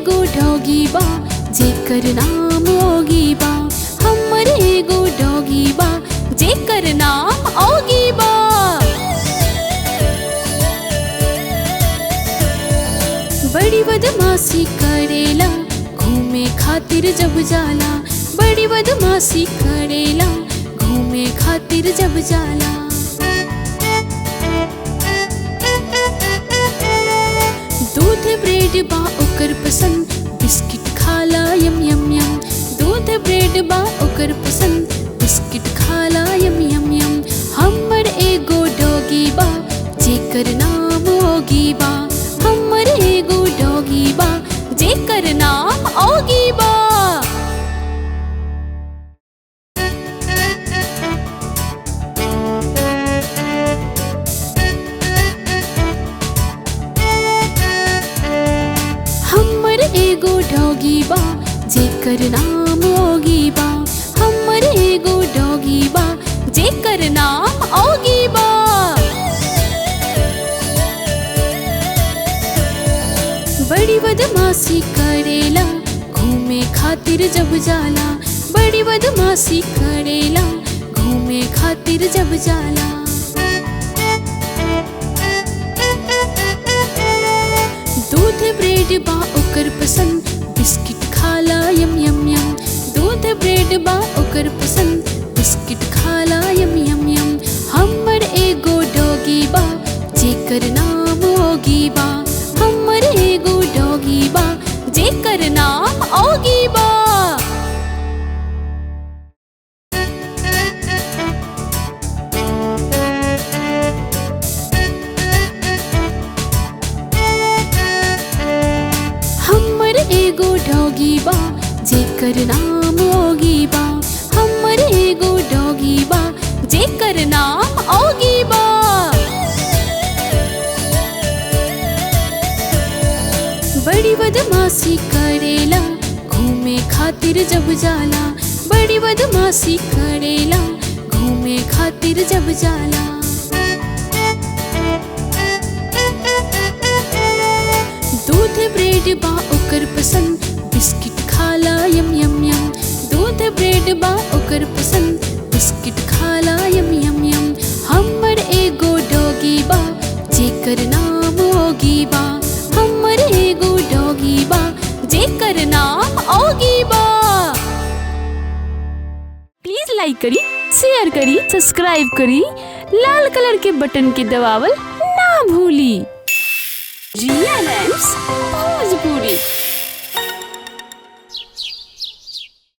एगो डॉगी बा जेकर नाम ओगी बा। हमर एगो डॉगी बा जेकर नाम ओगी बा। बड़ी बदमाशी करेला घूमे खातिर जब जाला। बड़ी बदमाशी करेला घूमे खातिर जब जाला। दूध ब्रेड बा ओकर पसंद बिस्किट खाला यम यम यम। दूध ब्रेड बा ओकर पसंद बिस्किट खाला यम यम यम। हमर एगो डॉगी बा जेकर नाम ओगी बा। हमर एगो डॉगी बा जेकर नाम ओगी बा। हमर एगो डॉगी बा जेकर नाम ओगी बा। हमर एगो डॉगी बा जेकर नाम ओगी बा। बड़ी बदमाशी करेला घूमे खातिर जब जाला। बड़ी बदमाशी करेला घूमे खातिर जब जाला। दूध ब्रेड बा ओकर पसंद बिस्किट खाला यम यम यम। दूध ब्रेड बा ओकर पसंद बिस्किट खाला यम यम यम। हमर एगो डॉगी बा जेकर नाम ओगी बा। हमर एगो डॉगी बा जेकर नाम ओगी बा। हमर एगो डॉगी बा जेकर नाम ओगी बा। हमर एगो डॉगी बा जेकर नाम ओगी बा। बड़ी बदमाशी करेला घूमे खातिर जब जाला। बड़ी बदमाशी करेला घूमे खातिर जब जाला। दूध ब्रेड बा ओकर पसंद बिस्किट खाला यम यम यम। दूध ब्रेड बा ओकर पसंद बिस्किट खाला यम यम यम। हमर एगो डॉगी बा जेकर नाम ओगी बा। हमर एगो डॉगी बा जेकर नाम ओगी बा। प्लीज लाइक करी, शेयर करी, सब्सक्राइब करी, लाल कलर के बटन के दबावल ना भूली। GNX